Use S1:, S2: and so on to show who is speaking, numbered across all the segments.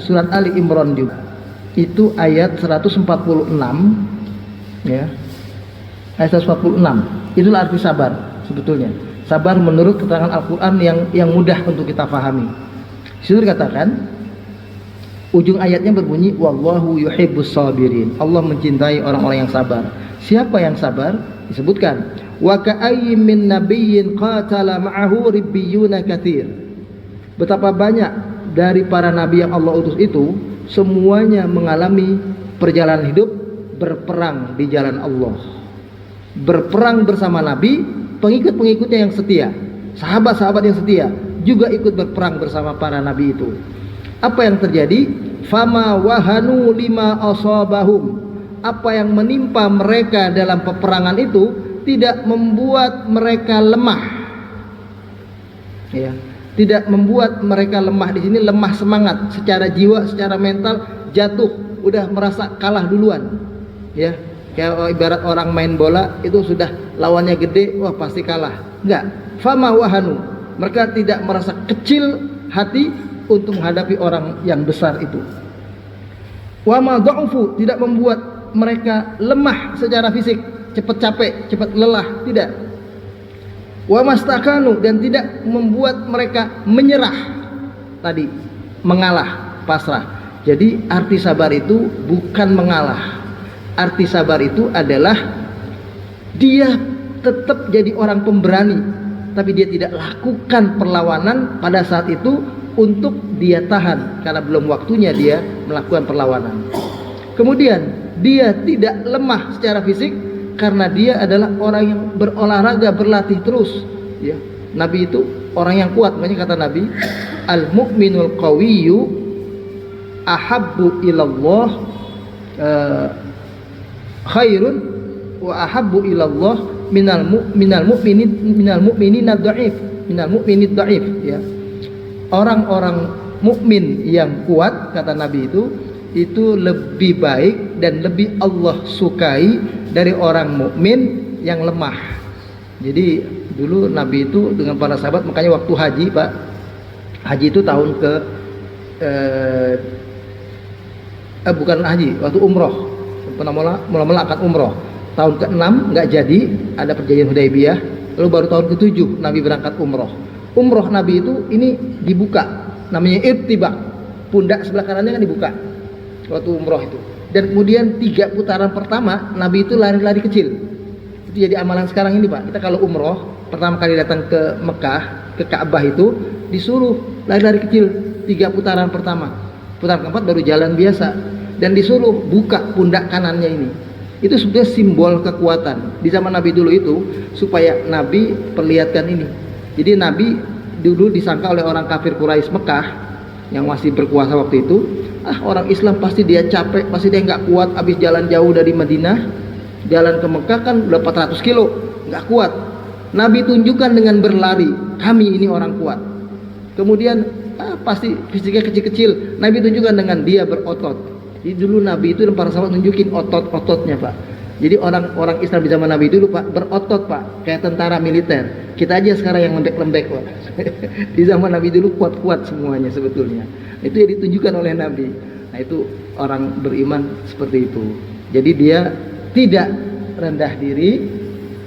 S1: surat Ali Imran juga. Itu ayat 146 ya. Ayat 146. Itulah arti sabar sebetulnya. Sabar menurut keterangan Al-Qur'an yang mudah untuk kita pahami. Di situ dikatakan, ujung ayatnya berbunyi wallahu yuhibbus sabirin. Allah mencintai orang-orang yang sabar. Siapa yang sabar? Disebutkan wa ka'ayyin min nabiyyin qatala ma'ahu ribbiyuna katsir. Betapa banyak dari para nabi yang Allah utus itu semuanya mengalami perjalanan hidup berperang di jalan Allah. Berperang bersama nabi, pengikut-pengikutnya yang setia, sahabat-sahabat yang setia juga ikut berperang bersama para nabi itu. Apa yang terjadi? Fama wahanu lima asabahum. Apa yang menimpa mereka dalam peperangan itu tidak membuat mereka lemah. Ya, tidak membuat mereka lemah. Di sini lemah semangat secara jiwa, secara mental jatuh, udah merasa kalah duluan. Ya, kayak ibarat orang main bola itu sudah lawannya gede, wah pasti kalah. Enggak. Fama wahanu. Mereka tidak merasa kecil hati untuk menghadapi orang yang besar itu. Wa ma dha'ufu, tidak membuat mereka lemah secara fisik, cepat capek, cepat lelah, tidak. Wa mastakanu, dan tidak membuat mereka menyerah tadi, mengalah, pasrah. Jadi arti sabar itu bukan mengalah. Arti sabar itu adalah dia tetap jadi orang pemberani, tapi dia tidak lakukan perlawanan pada saat itu untuk dia tahan karena belum waktunya dia melakukan perlawanan. Kemudian dia tidak lemah secara fisik karena dia adalah orang yang berolahraga, berlatih terus ya. Nabi itu orang yang kuat, makanya kata Nabi, al mu'minul qawiyyu ahabbu ilallah khairun wa ahabbu ilallah minal mu'minina dhaif, minal mu'minid dhaif ya. Orang-orang mukmin yang kuat, kata Nabi itu lebih baik dan lebih Allah sukai dari orang mukmin yang lemah. Jadi dulu Nabi itu dengan para sahabat, makanya waktu haji Pak, haji itu tahun ke bukan haji, waktu umroh, mula-mula akan umroh tahun ke-6 nggak jadi, ada perjanjian Hudaybiyah, lalu baru tahun ke-7 Nabi berangkat umroh. Umroh Nabi itu ini dibuka, namanya irtibak, pundak sebelah kanannya kan dibuka waktu umroh itu. Dan kemudian 3 putaran pertama Nabi itu lari-lari kecil. Itu jadi amalan sekarang ini Pak. Kita kalau umroh pertama kali datang ke Mekah, ke Ka'bah itu disuruh lari-lari kecil 3 putaran pertama. Putaran keempat baru jalan biasa. Dan disuruh buka pundak kanannya ini. Itu sebetulnya simbol kekuatan. Di zaman Nabi dulu itu supaya Nabi perlihatkan ini. Jadi Nabi dulu disangka oleh orang kafir Quraisy Mekah yang masih berkuasa waktu itu, orang Islam pasti dia capek, pasti dia nggak kuat, habis jalan jauh dari Madinah, jalan ke Mekah kan udah 400 kilo, nggak kuat. Nabi tunjukkan dengan berlari, kami ini orang kuat. Kemudian pasti fisiknya kecil-kecil, Nabi tunjukkan dengan dia berotot. Jadi dulu Nabi itu dan para sahabat nunjukin otot-ototnya Pak. Jadi orang Islam di zaman Nabi dulu Pak berotot Pak, kayak tentara militer. Kita aja sekarang yang lembek-lembek Pak. Di zaman Nabi dulu kuat-kuat semuanya sebetulnya. Itu yang ditunjukkan oleh Nabi. Nah itu orang beriman seperti itu. Jadi dia tidak rendah diri,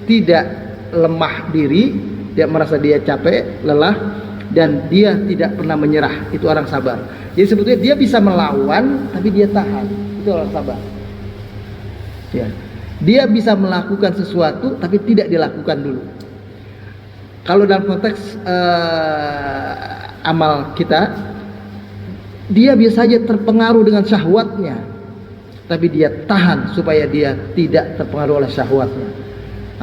S1: tidak lemah diri, dia merasa dia capek, lelah, dan dia tidak pernah menyerah. Itu orang sabar. Jadi sebetulnya dia bisa melawan, tapi dia tahan. Itu orang sabar. Ya. Dia bisa melakukan sesuatu tapi tidak dilakukan dulu. Kalau dalam konteks amal kita, dia biasa saja terpengaruh dengan syahwatnya, tapi dia tahan supaya dia tidak terpengaruh oleh syahwatnya.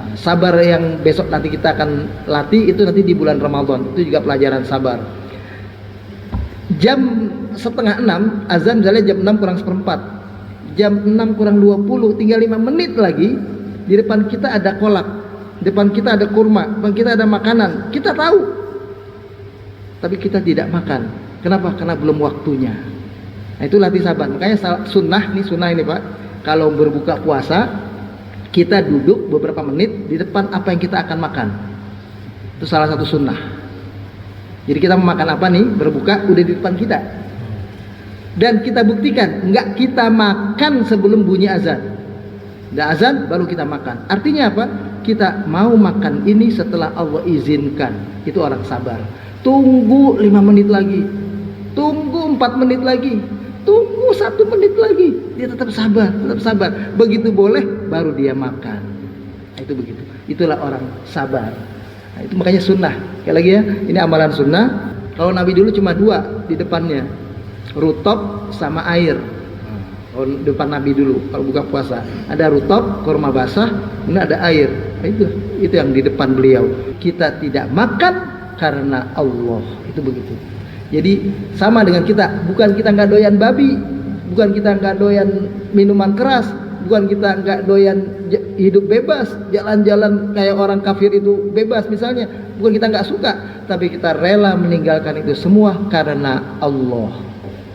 S1: Nah, sabar yang besok nanti kita akan latih itu nanti di bulan Ramadan. Itu juga pelajaran sabar. Jam 5:30 azan, misalnya jam 6 kurang seperempat, jam 6 kurang 20, tinggal 5 menit lagi, di depan kita ada kolak, di depan kita ada kurma, di depan kita ada makanan, kita tahu, tapi kita tidak makan. Kenapa? Karena belum waktunya. Nah itu latih sabar. Makanya sunnah ini Pak, kalau berbuka puasa kita duduk beberapa menit di depan apa yang kita akan makan. Itu salah satu sunnah. Jadi kita mau makan apa nih, berbuka udah di depan kita. Dan kita buktikan, enggak kita makan sebelum bunyi azan. Udah azan baru kita makan. Artinya apa? Kita mau makan ini setelah Allah izinkan. Itu orang sabar. Tunggu 5 menit lagi, tunggu 4 menit lagi, tunggu 1 menit lagi. Dia tetap sabar, tetap sabar. Begitu boleh baru dia makan. Itu begitu. Itulah orang sabar. Nah, itu makanya sunnah. Sekali lagi ya, ini amalan sunnah. Kalau Nabi dulu cuma 2 di depannya, rutop sama air. Kalau depan Nabi dulu kalau buka puasa ada rutop, kurma basah, kemudian ada air. Nah, itu yang di depan beliau. Kita tidak makan karena Allah. Itu begitu. Jadi sama dengan kita. Bukan kita nggak doyan babi, bukan kita nggak doyan minuman keras, bukan kita nggak doyan hidup bebas, jalan-jalan kayak orang kafir itu bebas misalnya. Bukan kita nggak suka, tapi kita rela meninggalkan itu semua karena Allah.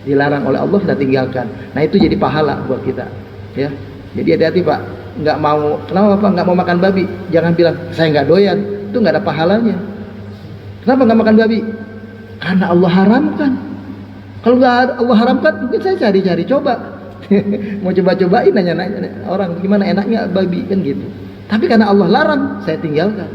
S1: Dilarang oleh Allah, kita tinggalkan. Nah itu jadi pahala buat kita, ya. Jadi hati-hati Pak, nggak mau, kenapa Pak nggak mau makan babi? Jangan bilang saya nggak doyan, itu nggak ada pahalanya. Kenapa nggak makan babi? Karena Allah haramkan. Kalau nggak Allah haramkan, mungkin saya cari-cari coba, mau coba-cobain, nanya-nanya orang gimana enaknya babi kan gitu. Tapi karena Allah larang, saya tinggalkan.